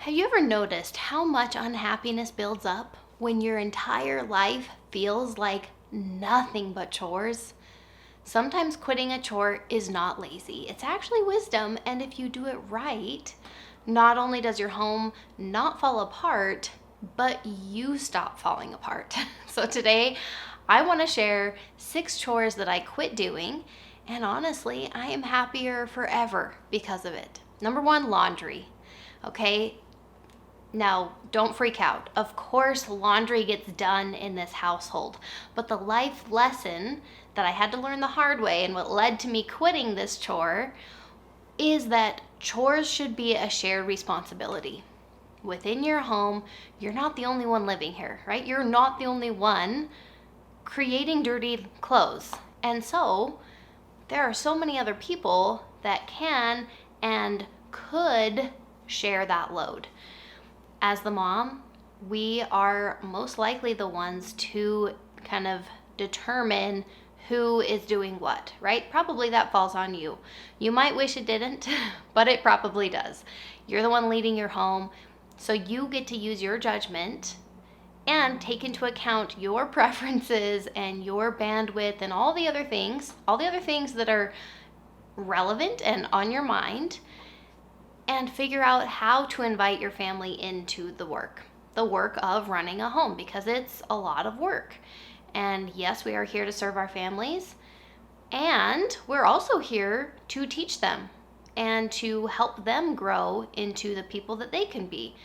Have you ever noticed how much unhappiness builds up when your entire life feels like nothing but chores? Sometimes quitting a chore is not lazy. It's actually wisdom, and if you do it right, not only does your home not fall apart, but you stop falling apart. So today, I want to share 6 chores that I quit doing, and honestly, I am happier forever because of it. Number 1, laundry. Okay, now, don't freak out. Of course, laundry gets done in this household, but the life lesson that I had to learn the hard way and what led to me quitting this chore is that chores should be a shared responsibility. Within your home, you're not the only one living here, right? You're not the only one creating dirty clothes. And so, there are so many other people that can and could share that load. As the mom, we are most likely the ones to kind of determine who is doing what, right? Probably that falls on you. You might wish it didn't, but it probably does. You're the one leading your home, so you get to use your judgment and take into account your preferences and your bandwidth and all the other things that are relevant and on your mind, and figure out how to invite your family into the work of running a home, because it's a lot of work. And yes, we are here to serve our families, and we're also here to teach them and to help them grow into the people that they can be,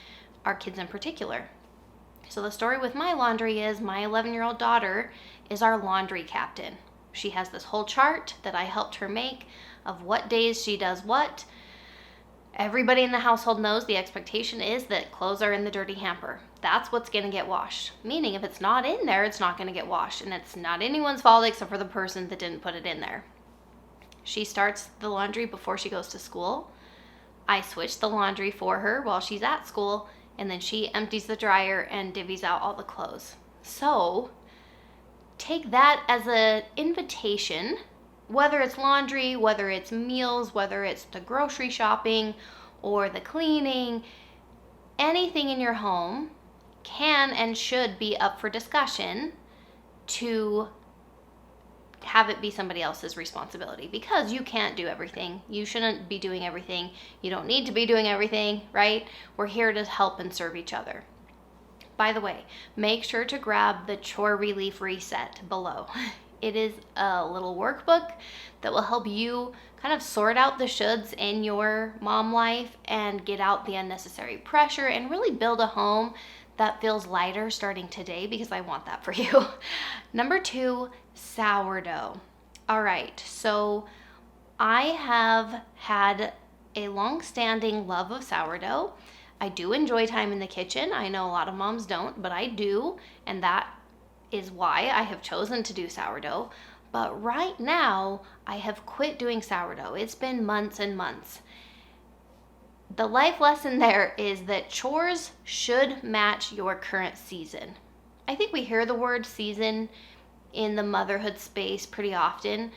our kids in particular. So the story with my laundry is my 11-year-old daughter is our laundry captain. She has this whole chart that I helped her make of what days she does what. Everybody in the household knows the expectation is that clothes are in the dirty hamper. That's what's going to get washed. Meaning if it's not in there, it's not going to get washed. And it's not anyone's fault except for the person that didn't put it in there. She starts the laundry before she goes to school. I switch the laundry for her while she's at school. And then she empties the dryer and divvies out all the clothes. So take that as an invitation, whether it's laundry, whether it's meals, whether it's the grocery shopping or the cleaning, anything in your home can and should be up for discussion to have it be somebody else's responsibility, because you can't do everything. You shouldn't be doing everything. You don't need to be doing everything, right? We're here to help and serve each other. By the way, make sure to grab the chore relief reset below. It is a little workbook that will help you kind of sort out the shoulds in your mom life and get out the unnecessary pressure and really build a home that feels lighter starting today, because I want that for you. Number 2, sourdough. All right, so I have had a long-standing love of sourdough. I do enjoy time in the kitchen. I know a lot of moms don't, but I do, and that is why I have chosen to do sourdough. But right now, I have quit doing sourdough. It's been months and months. The life lesson there is that chores should match your current season. I think we hear the word season in the motherhood space pretty often,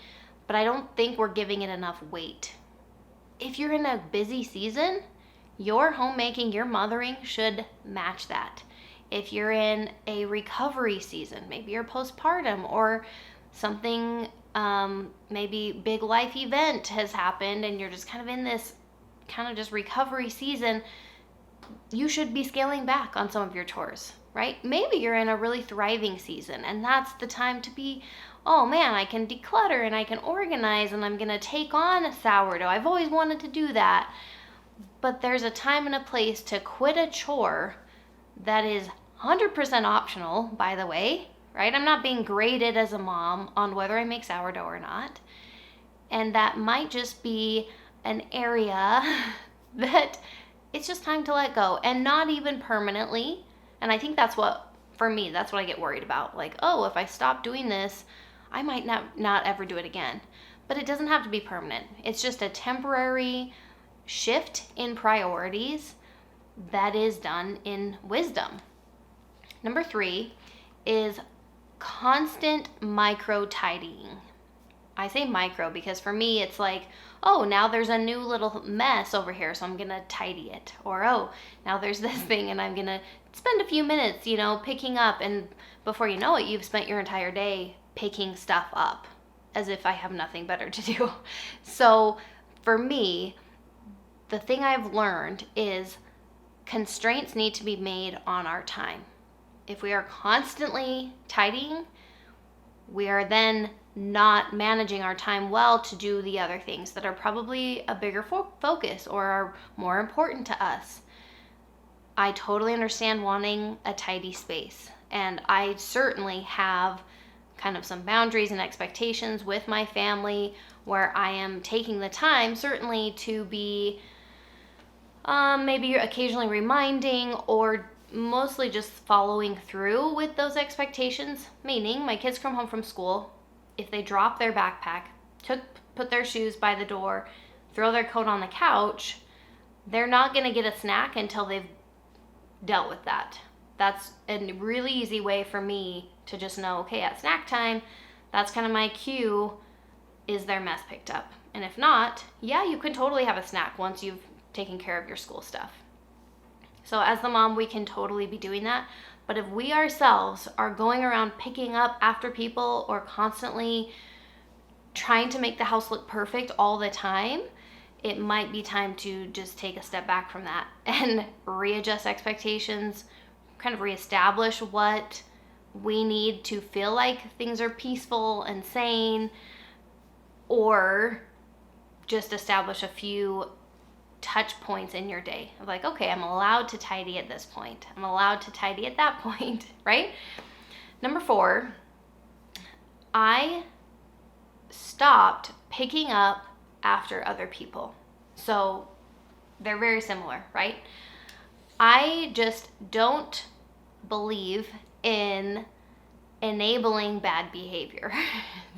but I don't think we're giving it enough weight. If you're in a busy season, your homemaking, your mothering should match that. If you're in a recovery season, maybe you're postpartum or something, maybe big life event has happened and you're just kind of in this kind of just recovery season, you should be scaling back on some of your chores, right? Maybe you're in a really thriving season and that's the time to be, oh man, I can declutter and I can organize and I'm going to take on a sourdough. I've always wanted to do that. But there's a time and a place to quit a chore that is 100% optional, by the way, right? I'm not being graded as a mom on whether I make sourdough or not. And that might just be an area that it's just time to let go, and not even permanently. And I think that's what, for me, that's what I get worried about. Like, oh, if I stop doing this, I might not ever do it again. But it doesn't have to be permanent. It's just a temporary shift in priorities that is done in wisdom. Number 3 is constant micro tidying. I say micro because for me it's like, oh, now there's a new little mess over here, so I'm gonna tidy it. Or, oh, now there's this thing and I'm gonna spend a few minutes, picking up. And before you know it, you've spent your entire day picking stuff up as if I have nothing better to do. So for me, the thing I've learned is constraints need to be made on our time. If we are constantly tidying, we are then not managing our time well to do the other things that are probably a bigger focus or are more important to us. I totally understand wanting a tidy space, and I certainly have kind of some boundaries and expectations with my family where I am taking the time certainly to be maybe occasionally reminding or mostly just following through with those expectations, meaning my kids come home from school, if they drop their backpack, put their shoes by the door, throw their coat on the couch, they're not going to get a snack until they've dealt with that. That's a really easy way for me to just know, okay, at snack time, that's kind of my cue, is their mess picked up? And if not, yeah, you can totally have a snack once you've taken care of your school stuff. So as the mom, we can totally be doing that. But if we ourselves are going around picking up after people or constantly trying to make the house look perfect all the time, it might be time to just take a step back from that and readjust expectations, kind of reestablish what we need to feel like things are peaceful and sane, or just establish a few touch points in your day of like, okay, I'm allowed to tidy at this point. I'm allowed to tidy at that point, right? Number 4, I stopped picking up after other people. So they're very similar, right? I just don't believe in enabling bad behavior.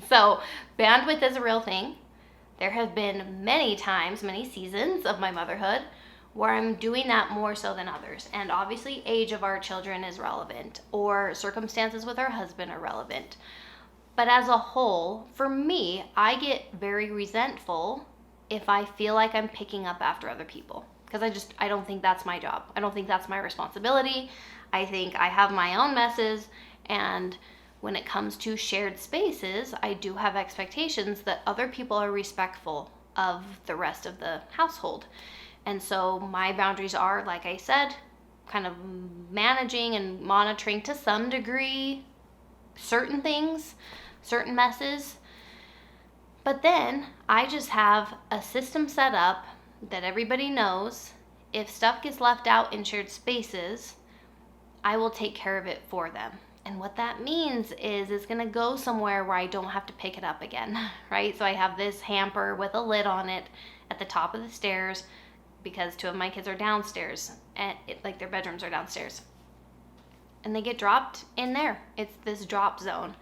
So bandwidth is a real thing. There have been many times, many seasons of my motherhood where I'm doing that more so than others. And obviously age of our children is relevant, or circumstances with our husband are relevant. But as a whole, for me, I get very resentful if I feel like I'm picking up after other people. Because I don't think that's my job. I don't think that's my responsibility. I think I have my own messes, and when it comes to shared spaces, I do have expectations that other people are respectful of the rest of the household. And so my boundaries are, like I said, kind of managing and monitoring to some degree certain things, certain messes. But then I just have a system set up that everybody knows. If stuff gets left out in shared spaces, I will take care of it for them. And what that means is it's going to go somewhere where I don't have to pick it up again, right? So I have this hamper with a lid on it at the top of the stairs because 2 of my kids are downstairs, and like their bedrooms are downstairs. And they get dropped in there. It's this drop zone.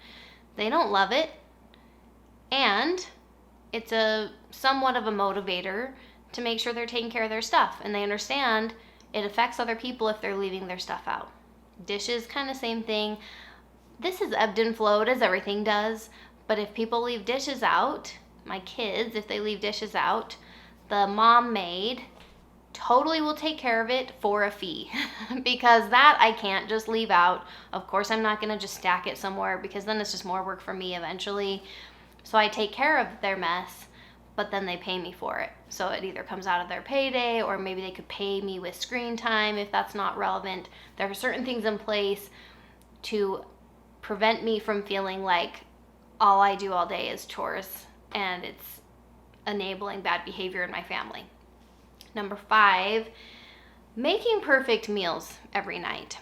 They don't love it. And it's a somewhat of a motivator to make sure they're taking care of their stuff. And they understand it affects other people if they're leaving their stuff out. Dishes, kind of same thing. This is ebbed and flowed as everything does, but if people leave dishes out, my kids, if they leave dishes out, the mom maid totally will take care of it for a fee because that I can't just leave out. Of course, I'm not going to just stack it somewhere because then it's just more work for me eventually. So I take care of their mess, but then they pay me for it. So it either comes out of their payday, or maybe they could pay me with screen time if that's not relevant. There are certain things in place to prevent me from feeling like all I do all day is chores and it's enabling bad behavior in my family. Number 5, making perfect meals every night.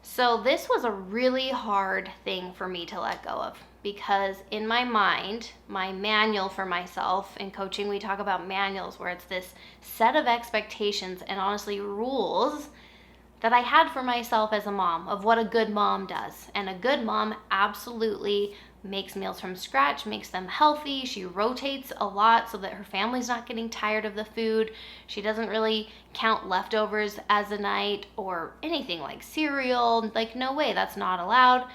So this was a really hard thing for me to let go of, because in my mind, my manual for myself, in coaching we talk about manuals where it's this set of expectations and honestly rules that I had for myself as a mom of what a good mom does. And a good mom absolutely makes meals from scratch, makes them healthy. She rotates a lot so that her family's not getting tired of the food. She doesn't really count leftovers as a night or anything like cereal. Like, no way, that's not allowed.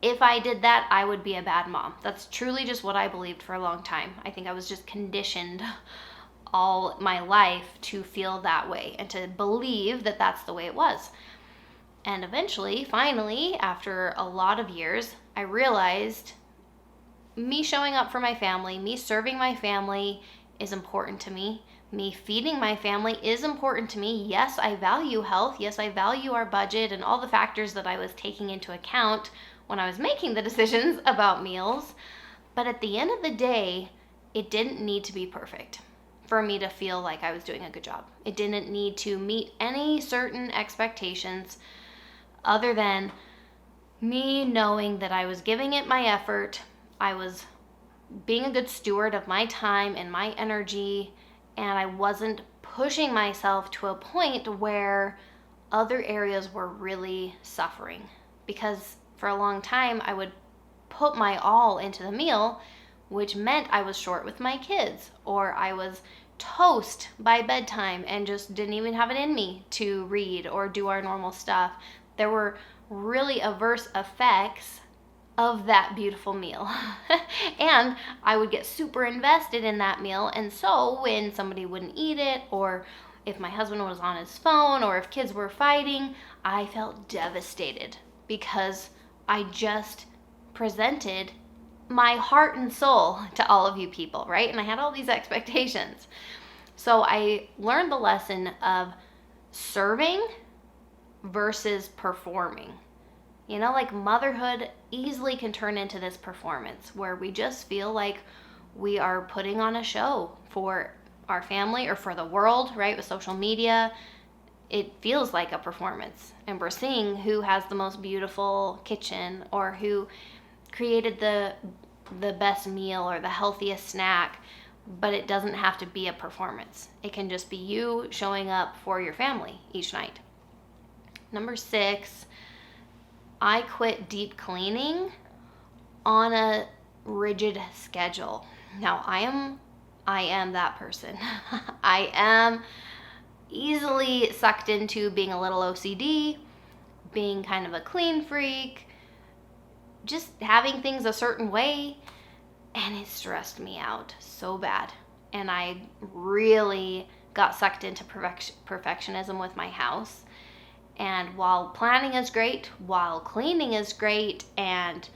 If I did that, I would be a bad mom. That's truly just what I believed for a long time. I think I was just conditioned all my life to feel that way and to believe that that's the way it was. And eventually, finally, after a lot of years, I realized me showing up for my family, me serving my family is important to me. Me feeding my family is important to me. Yes, I value health. Yes, I value our budget and all the factors that I was taking into account when I was making the decisions about meals. But at the end of the day, it didn't need to be perfect for me to feel like I was doing a good job. It didn't need to meet any certain expectations other than me knowing that I was giving it my effort. I was being a good steward of my time and my energy, and I wasn't pushing myself to a point where other areas were really suffering. Because for a long time, I would put my all into the meal, which meant I was short with my kids, or I was toast by bedtime and just didn't even have it in me to read or do our normal stuff. There were really adverse effects of that beautiful meal. And I would get super invested in that meal. And so when somebody wouldn't eat it, or if my husband was on his phone, or if kids were fighting, I felt devastated because I just presented my heart and soul to all of you people, right? And I had all these expectations. So I learned the lesson of serving versus performing. You know, like motherhood easily can turn into this performance where we just feel like we are putting on a show for our family or for the world, right? With social media, it feels like a performance. And we're seeing who has the most beautiful kitchen or who created the best meal or the healthiest snack, but it doesn't have to be a performance. It can just be you showing up for your family each night. Number 6, I quit deep cleaning on a rigid schedule. Now, I am that person. I am easily sucked into being a little OCD, being kind of a clean freak, just having things a certain way, and it stressed me out so bad. And I really got sucked into perfectionism with my house. And while planning is great, while cleaning is great, and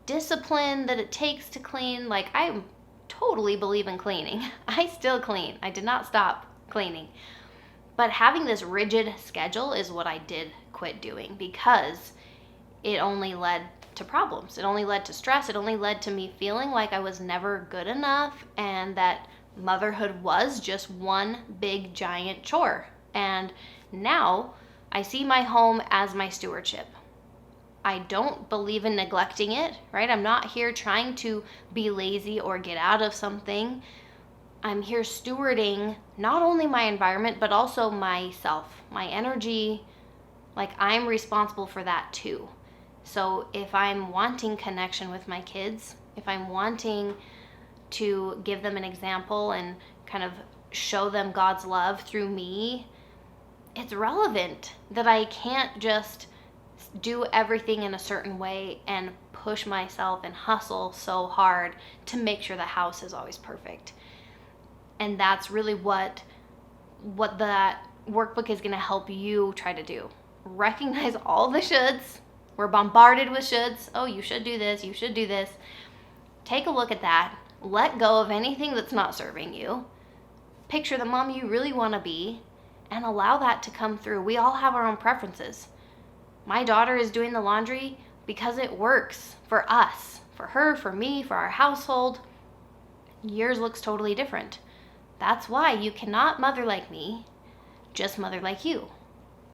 discipline that it takes to clean, like I totally believe in cleaning. I still clean. I did not stop cleaning. But having this rigid schedule is what I did quit doing because it only led to problems. It only led to stress. It only led to me feeling like I was never good enough and that motherhood was just one big giant chore. And now I see my home as my stewardship. I don't believe in neglecting it, right? I'm not here trying to be lazy or get out of something. I'm here stewarding not only my environment, but also myself, my energy. Like I'm responsible for that too. So if I'm wanting connection with my kids, if I'm wanting to give them an example and kind of show them God's love through me, it's relevant that I can't just do everything in a certain way and push myself and hustle so hard to make sure the house is always perfect. And that's really what that workbook is going to help you try to do. Recognize all the shoulds. We're bombarded with shoulds. Oh, you should do this. You should do this. Take a look at that. Let go of anything that's not serving you. Picture the mom you really want to be and allow that to come through. We all have our own preferences. My daughter is doing the laundry because it works for us, for her, for me, for our household. Yours looks totally different. That's why you cannot mother like me, just mother like you.